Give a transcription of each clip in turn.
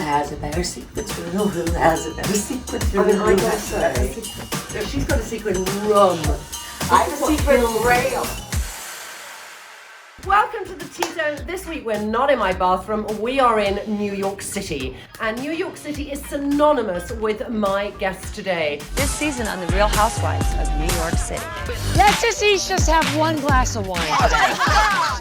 has a better sequins riddle? Who has a better sequins I riddle? mean, I gotta say, so she's got a sequin rum. I have a sequin rail. Welcome to the T-Zone. This week we're not in my bathroom, we are in New York City. And New York City is synonymous with my guest today. This season on The Real Housewives of New York City. Let's just each just have one glass of wine today.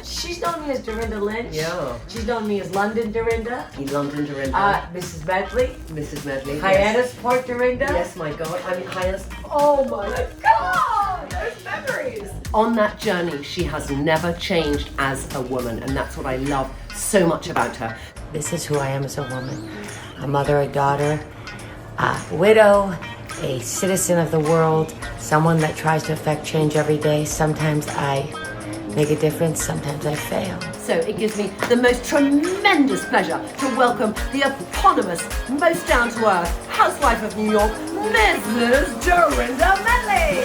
She's known me as Dorinda Lynch. Yeah. She's known me as London Dorinda. London Dorinda. Mrs. Medley. Mrs. Medley. Hyannis Port Dorinda. Yes, my God. I mean, Hyannis. Oh my God! Those memories. On that journey, she has never changed as a woman, and that's what I love so much about her. This is who I am as a woman. A mother, a daughter, a widow, a citizen of the world, someone that tries to affect change every day. Sometimes I make a difference, sometimes I fail. So it gives me the most tremendous pleasure to welcome the eponymous, most down-to-earth housewife of New York, Mrs. Dorinda Medley.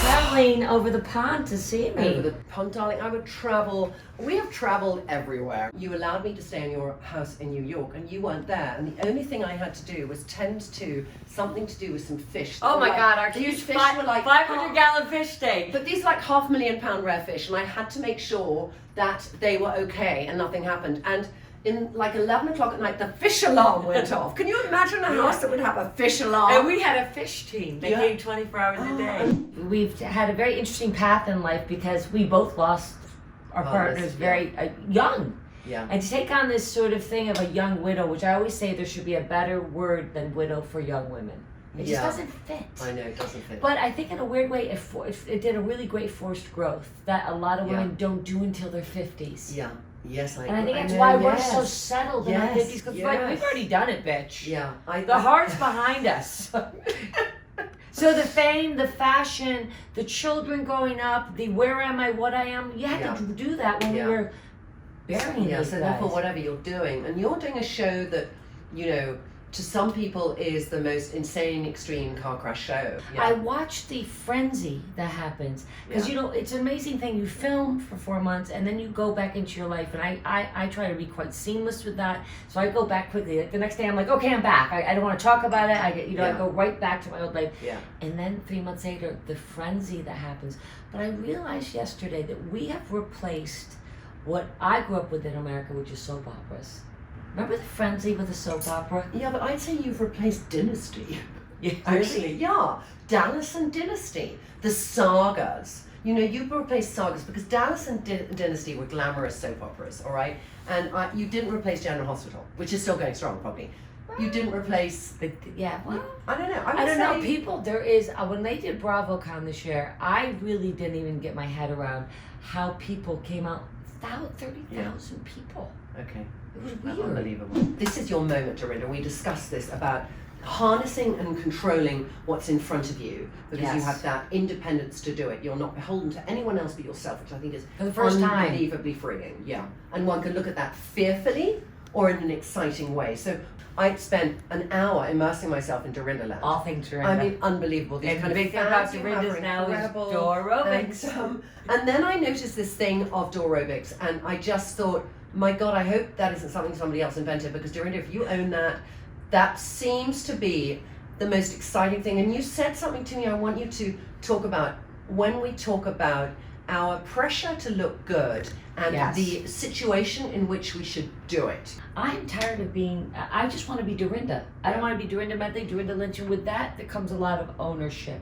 Traveling over the pond to see me. Over the pond, darling, I would travel. We have traveled everywhere. You allowed me to stay in your house in New York, and you weren't there. And the only thing I had to do was tend to something to do with some fish. Oh my God, our these huge fish were like 500-gallon fish tank. But these are like £500,000 rare fish, and I had to make sure that they were okay and nothing happened. And in like 11 o'clock at night, the fish alarm went off. Can you imagine a house that would have a fish alarm? And we had a fish team. They Yeah. came 24 hours a day. We've had a very interesting path in life because we both lost our partners very young. Yeah. And to take on this sort of thing of a young widow, which I always say there should be a better word than widow for young women. It just doesn't fit. I know, it doesn't fit. But I think in a weird way, it did a really great forced growth that a lot of women don't do until their 50s. Yeah. Yes, I And I think that's know, why we're yes. so settled in our Yes, 50s because yes. we've already done it, bitch. Yeah. The heart's behind us. So the fame, the fashion, the children growing up, the where am I, what I am, you had to do that when we were burying these so guys. therefore whatever you're doing, and you're doing a show that, you know, to some people is the most insane, extreme car crash show. Yeah. I watched the frenzy that happens because you know it's an amazing thing. You film for 4 months and then you go back into your life, and I try to be quite seamless with that. So I go back quickly. Like the next day, I'm like, okay, I'm back. I don't want to talk about it. I go right back to my old life. Yeah. And then 3 months later, the frenzy that happens. But I realized yesterday that we have replaced what I grew up with in America, which is soap operas. Remember the frenzy with the soap opera? Yeah, but I'd say you've replaced Dynasty. Yeah, Actually, yeah. Dallas and Dynasty. The sagas. You know, you've replaced sagas because Dallas and Dynasty were glamorous soap operas, all right? And you didn't replace General Hospital, which is still going strong, probably. You didn't replace... Well, I don't know. I don't know. People, there is, when they did BravoCon this year, I really didn't even get my head around how people came out. 30,000 people. Okay. It was weird. Unbelievable. This is your moment, Dorinda. We discussed this about harnessing and controlling what's in front of you because you have that independence to do it. You're not beholden to anyone else but yourself, which I think is For the first time. unbelievably freeing. Yeah. And one can look at that fearfully or in an exciting way. So I spent an hour immersing myself in Dorinda land. All things Dorinda. I mean, unbelievable. These And kind the of big thing about fans you Dorinda's have are now is incredible. aerobics. And then I noticed this thing of aerobics, and I just thought, my God, I hope that isn't something somebody else invented, because Dorinda, if you own that, that seems to be the most exciting thing. And you said something to me I want you to talk about when we talk about our pressure to look good and the situation in which we should do it. I'm tired of being, I just want to be Dorinda. I don't want to be Dorinda Medley, Dorinda Lynch, and with that, there comes a lot of ownership.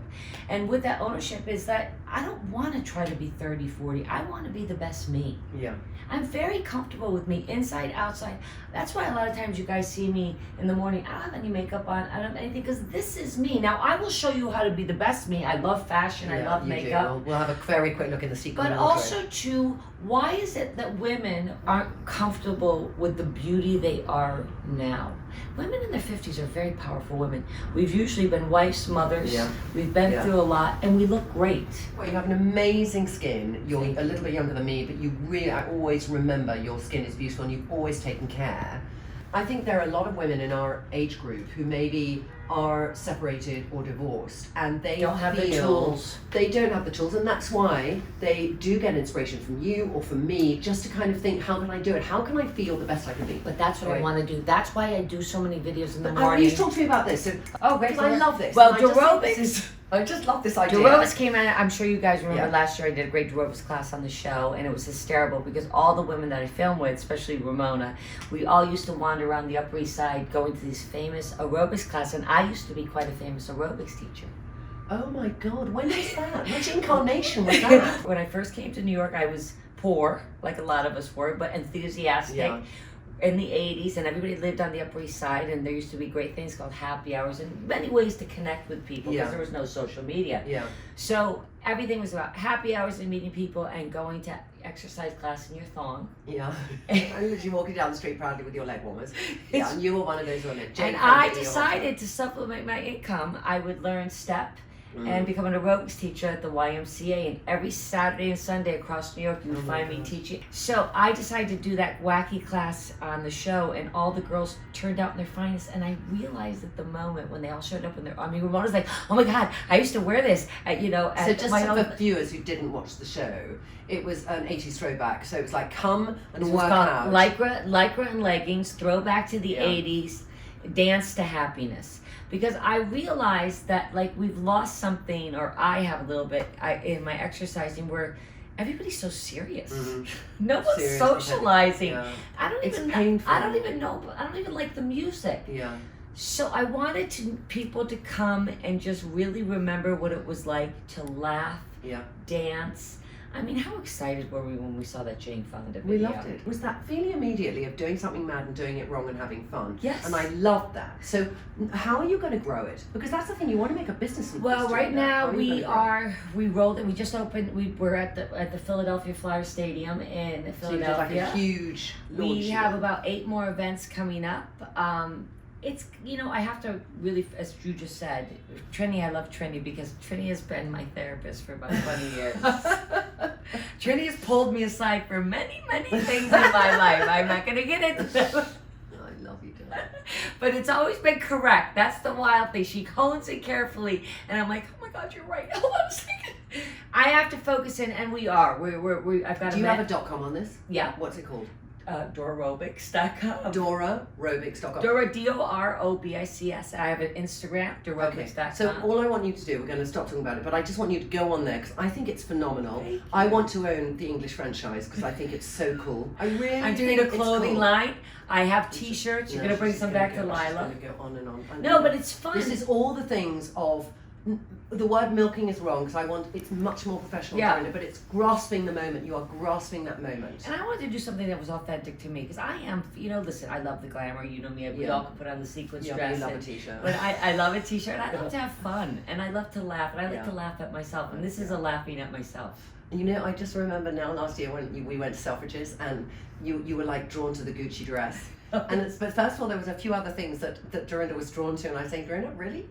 And with that ownership is that I don't want to try to be 30, 40. I want to be the best me. Yeah. I'm very comfortable with me, inside, outside. That's why a lot of times you guys see me in the morning, I don't have any makeup on, I don't have anything, because this is me. Now, I will show you how to be the best me. I love fashion, I love makeup. We'll have a very quick look in the sequin. But also, too, why is it that women aren't comfortable with the beauty they are now? Women in their 50s are very powerful women. We've usually been wives, mothers. Yeah. We've been through a lot, and we look great. Well, you have an amazing skin. You're a little bit younger than me, but you really, I always remember your skin is beautiful and you've always taken care. I think there are a lot of women in our age group who maybe are separated or divorced, and they Don't have the feel tools. they don't have the tools, and that's why they do get inspiration from you or from me, just to kind of think, how can I do it? How can I feel the best I can be? But that's what I Right. want to do. That's why I do so many videos in the I want morning. you to talk to me about this. So, Oh, great. because I love this. Well, I just think this aerobics. is- I just love this idea. Aerobics came out. I'm sure you guys remember Yeah. last year I did a great aerobics class on the show, and it was hysterical because all the women that I filmed with, especially Ramona, we all used to wander around the Upper East Side going to these famous aerobics classes, and I used to be quite a famous aerobics teacher. Oh my God, when was that? Which incarnation was that? When I first came to New York, I was poor, like a lot of us were, but enthusiastic. Yeah. In the 80s, and everybody lived on the Upper East Side, and there used to be great things called happy hours and many ways to connect with people because Yeah. there was no social media. Yeah. So everything was about happy hours and meeting people and going to exercise class in your thong. Yeah. I'm literally walking down the street proudly with your leg warmers. Yeah, and you were one of those women. Jane And Fonda, I you're decided to supplement my income. I would learn step and become an aerobics teacher at the YMCA, and every Saturday and Sunday across New York you would find me teaching. So I decided to do that wacky class on the show, and all the girls turned out in their finest, and I realized at the moment when they all showed up in their, I mean, Ramona's like, oh my God, I used to wear this at, you know, So at just my for own. viewers who didn't watch the show, it was an 80s throwback. So it was like come and It was work called out. Lycra and leggings, throwback to the Yeah. 80s, dance to happiness. Because I realized that like we've lost something, or I have a little bit in my exercising, where everybody's so serious. No one's Serious, socializing. Yeah. I don't It's even painful. I don't even know. I don't even like the music. Yeah. So I wanted people to come and just really remember what it was like to laugh, Yeah. dance. I mean, how excited were we when we saw that Jane Fonda video? We loved it. It was that feeling immediately of doing something mad and doing it wrong and having fun. Yes. And I loved that. So how are you going to grow it? Because that's the thing, you want to make a business of Well, this, right Dorinda. now How are you we gonna grow it? we rolled it. We just opened. We're at the Philadelphia Flyer Stadium in So you did like Philadelphia. a huge launch. We have about 8 more events coming up. It's, you know, I have to really, as you just said, Trinny, I love Trinny because Trinny has been my therapist for about 20 years. Trinny has pulled me aside for many, many things in my life. I'm not going to get into them. I love you, darling. But it's always been correct. That's the wild thing. She hones it carefully, and I'm like, oh my God, you're right. Hold on a second. I have to focus in, and we are. I've got Do you have a .com on this? Yeah. What's it called? Dorarobics.com. DoraRobics.com. Dora, DOROBICS. I have an Instagram, Dorarobics.com. So all I want you to do, we're going to stop talking about it, but I just want you to go on there because I think it's phenomenal. Thank you. I want to own the English franchise because I think it's so cool. I really I'm doing think a clothing it's cool. line. I have T-shirts. You're No, gonna bring she's some gonna back to go- she's Lila. gonna go on and on. And No, on. but it's fun. This is all the things of the word milking is wrong because it's much more professional, Yeah. Dorinda, but it's grasping the moment. You are grasping that moment. And I wanted to do something that was authentic to me because I am, you know, listen, I love the glamour. You know me. We Yeah. all can put on the sequins Yeah, dress. you love a and- t-shirt. But I love a T-shirt. I love to have fun, and I love to laugh, and I like Yeah. to laugh at myself. And this is a laughing at myself. You know, I just remember now last year when we went to Selfridges and you were like drawn to the Gucci dress. But first of all, there was a few other things that Dorinda was drawn to, and I was saying, Dorinda, really?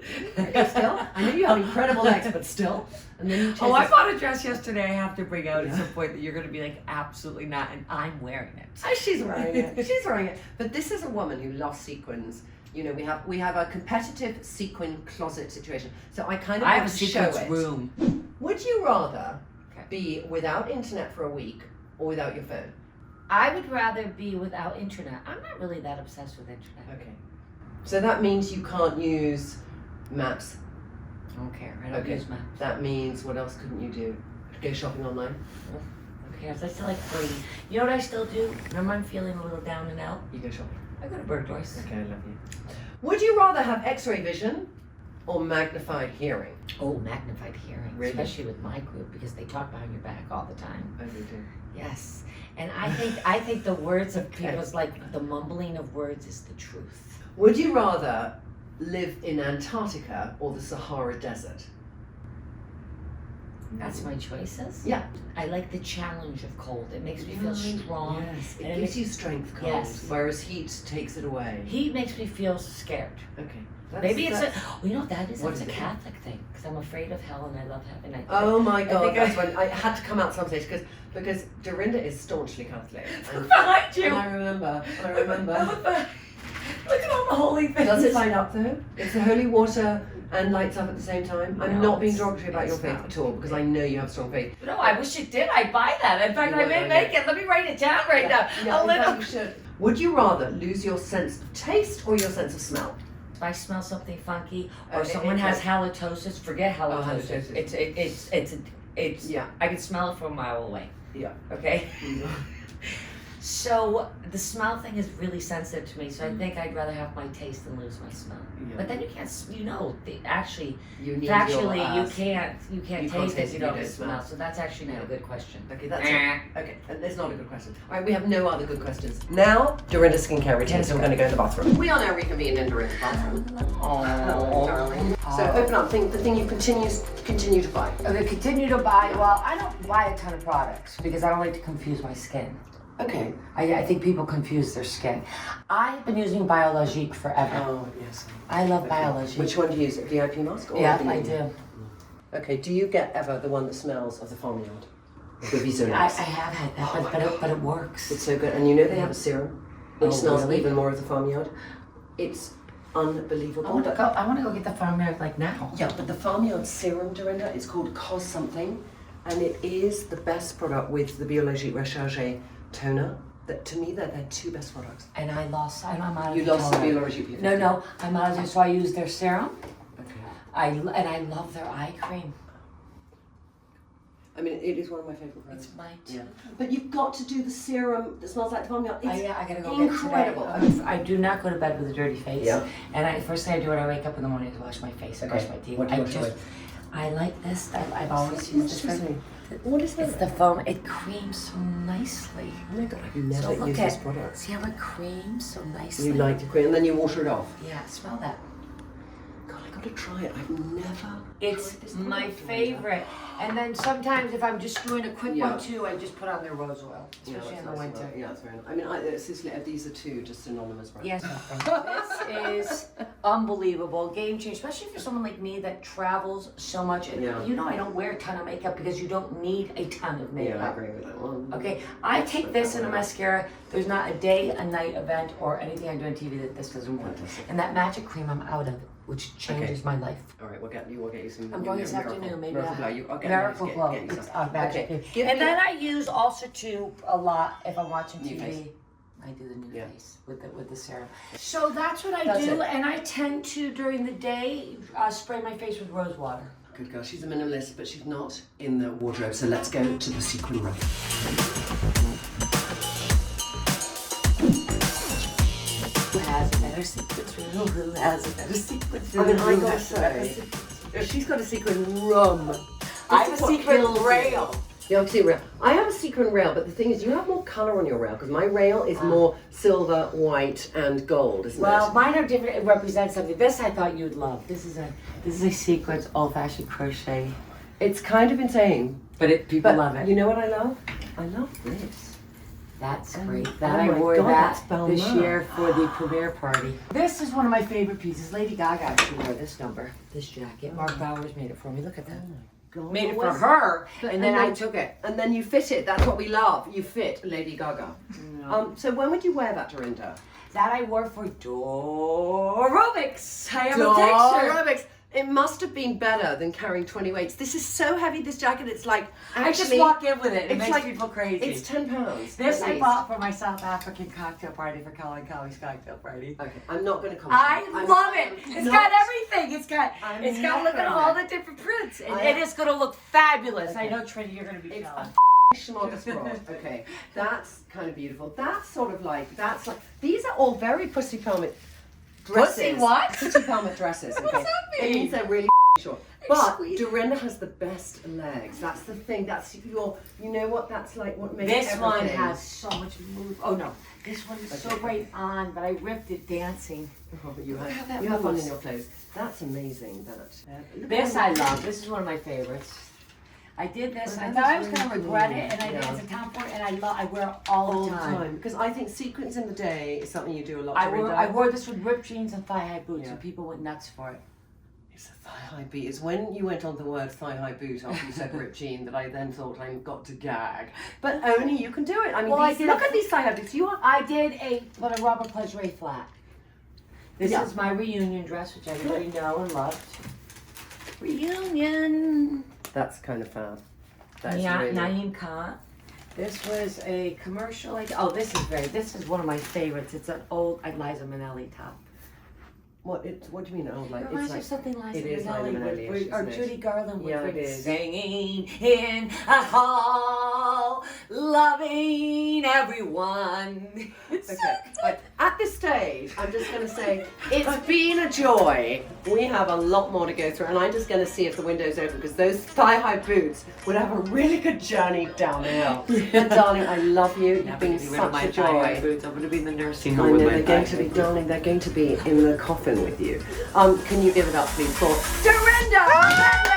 Still? I know you have incredible legs, but still? And then you chose Oh, I this- bought a dress yesterday. I have to bring out at Yeah. some point that you're going to be like, absolutely not, and I'm wearing it. Oh, she's wearing it. She's wearing it. But this is a woman who loves sequins. You know, we have a competitive sequin closet situation. So I kind of I want have a to show sequins it. room. Would you rather Okay. be without internet for a week or without your phone? I would rather be without internet. I'm not really that obsessed with internet. Okay. So that means you can't use maps. I don't care. I don't Okay. use maps. That means what else couldn't you do? Go shopping online? Who cares? I still like flirting. You know what I still do? Remember I'm feeling a little down and out? You go shopping. I go to Bergdorf's. Okay, I love you. Would you rather have X-ray vision or magnified hearing? Oh, magnified hearing. Really? Especially with my group because they talk behind your back all the time. I do too. Yes. And I think the words of Okay. people's like the mumbling of words is the truth. Would you rather live in Antarctica or the Sahara Desert? That's my choices. Yeah. I like the challenge of cold. It makes me feel strong. Yes, and it it gives makes- you strength, cold, Yes. whereas heat takes it away. Heat makes me feel scared. Okay. Maybe it's that's- you know what that is? What It's a is it? Catholic thing because I'm afraid of hell and I love heaven. Oh my God, think that's when I had to come out some stage because Dorinda is staunchly Catholic. And, behind you. and I remember. Look at all holy thing. Does it light up though? It's the holy water and lights up at the same time. I'm No, not being it's- derogatory about your it's faith not. at all because I know you have strong faith. No, I wish it did. I'd buy that. In fact, You I would, may I make know. it. Let me write it down right now. Yeah, A in little. fact, you should. Would you rather lose your sense of taste or your sense of smell? If I smell something funky or Okay, someone okay. has halitosis, forget halitosis. halitosis. It's. Yeah. I can smell it from a mile away. Yeah. Okay. So the smell thing is really sensitive to me. So I think I'd rather have my taste than lose my smell. Yeah. But then you can't. Actually, You need factually, your, you can't you can't taste it taste if you it, don't you don't smell. smell. So that's actually not a good question. Okay, that's Eh. it. Okay, and it's not a good question. All right, we have no other good questions. Now, Dorinda skincare routine, so we're going to go in the bathroom. We are now reconvened in Dorinda's bathroom. Oh, darling. So open up, the thing you continue to buy. Okay, continue to buy. Well, I don't buy a ton of products because I don't like to confuse my skin. Okay. I think people confuse their skin. I've been using Biologique forever. Oh, yes. I love Okay. Biologique. Which one do you use? A VIP mask? Or Yeah, the- I do. Okay, do you get ever the one that smells of the farmyard? The Viso I Next? have had that, but it works. It's so good. And you know they have a serum which Oh, smells really? even more of the farmyard. It's unbelievable. I want to go get the farmyard like now. Yeah, but the farmyard serum, Dorinda, it's called Cos something, and it is the best product with the Biologique Recharge toner. That to me, they're their two best products. And I'm out of You the lost the toner. Biologique. No, I'm out of it. So I use their serum. Okay. I love their eye cream. I mean, it is one of my favorite products. It's mine too. Yeah. But you've got to do the serum that smells like the farmyard. It's I gotta go incredible. get it today. I do not go to bed with a dirty face. Yeah. And first thing I do when I wake up in the morning is wash my face and Okay. brush my teeth. What do you wash with? I like this. I've always used this. Interesting. What is It's that? the foam. It creams so nicely. Oh my god, I've So never look used at, this product. see how it creams so nicely? You like the cream, and then you water it off. Yeah, smell that. God, I gotta try it. I've never. It's tried this my product, Dorinda. favorite. And then sometimes if I'm just doing a quick Yeah. one too, I just put on their rose oil, Yeah, especially that's in the nice as winter. well. Yeah, that's very nice. I mean, Cicely, these are two just synonymous brands. Yes, this is unbelievable, game changer, especially for someone like me that travels so much. And Yeah. you know, I don't wear a ton of makeup because you don't need a ton of makeup. Yeah, I agree with that one. Okay, I take this in a mascara. There's not a day, a night event, or anything I do on TV that this doesn't work. Fantastic. And that magic cream, I'm out of, which changes my life. All right, we'll get you some. I'm going this afternoon, maybe. Miracle Glow. I'll get Miracle you to Glow. get you It's some. magic Okay, cream. give And me then a- I use also too a lot if I'm watching New TV. face. I do the new Yeah. face with the serum. So that's what I That's do, it. and I tend to during the day spray my face with rose water. Good girl. She's a minimalist, but she's not in the wardrobe. So let's go to the sequin room. Who has a better secret room? Who has a better secret I room? mean, I Who gotta has a better say, secret- she's got a sequin room. I have This a is what secret kills me. rail. Yeah, I can see rail. I have a sequin rail, but the thing is, you have more colour on your rail because my rail is more silver, white, and gold, isn't Well, it? mine are different. It represents something. This I thought you'd love. This is a sequence old-fashioned crochet, It's kind of insane, but people but love it. you know what I love? I love this. That's great. oh That I my wore God, that that's Belma. this year for the premiere party. This is one of my favorite pieces. Lady Gaga actually wore this number, this jacket. Mark Bowers made it for me. Look at that. God, Made it what for was- her, But- and then I took it. And then you fit it. That's what we love. You fit Lady Gaga. So when would you wear that, Dorinda? That I wore for aerobics. I have a picture. Aerobics. It must have been better than carrying 20 weights. This is so heavy, this jacket. It's like, I just actually, walk in with it. It it's makes like- people crazy. It's £10. This at I least. bought for my South African cocktail party for Colin Cowie's cocktail party. Okay, I'm not going to comment. I love it. It's got everything. It's got I'm look at not all gonna- the different prints. And I- it is gonna look fabulous. Okay. I know Trinny, you're gonna be It's jealous. smorgasbord. Okay, that's kind of beautiful. That's sort of like, that's like, these are all very pussy pelmet dresses. Pussy what? Pussy pelmet dresses. Okay. does that It mean? means they're really short. But squeeze. Dorinda has the best legs. That's the thing. That's your, you know what? That's like what makes This one everything. has so much move. Oh no, this one is so Okay. great on, but I ripped it dancing. Oh, you Look how have, that you have fun moves. in your clothes. That's amazing. That. This I love. This is one of my favorites. I did this. Oh, I that thought I is was gonna really regret cool. it, and I did Yeah. as a Tom Ford, and I wear it all the time. Because I think sequins in the day is something you do a lot. I Dorinda. wore this with ripped jeans and thigh-high boots, Yeah. and people went nuts for it. It's a thigh-high boot. It's when you went on the word thigh-high boot after you said ripped jean that I then thought I've got to gag. But only you can do it. I mean, Well, I these, did look a- at these thigh-high boots. You are. I did put a rubber pleasure flat. This Yeah. is my reunion dress, which everybody know and loved. Reunion. That's kind of fab. That's Yeah, really... Naeem Khan. This was a commercial. This is one of my favorites. It's an old Liza Minnelli top. What do you mean? Oh, like It reminds it's you like of something Liza it is Liza Minnelli Minnelly-ish, would, or isn't it? Judy Garland would Yeah, bring it is. singing in a hall, loving everyone. Okay, but at this stage, I'm just going to say it's been a joy. We have a lot more to go through, and I'm just going to see if the window's open because those thigh-high boots would have a really good journey down the hill. But darling, I love you. You've been such a joy. Boots. I'm going to be in the nursing I home know with my they're going to thigh-high be, boots. darling. They're going to be in the coffin with you. Can you give it up, please, for Dorinda Medley?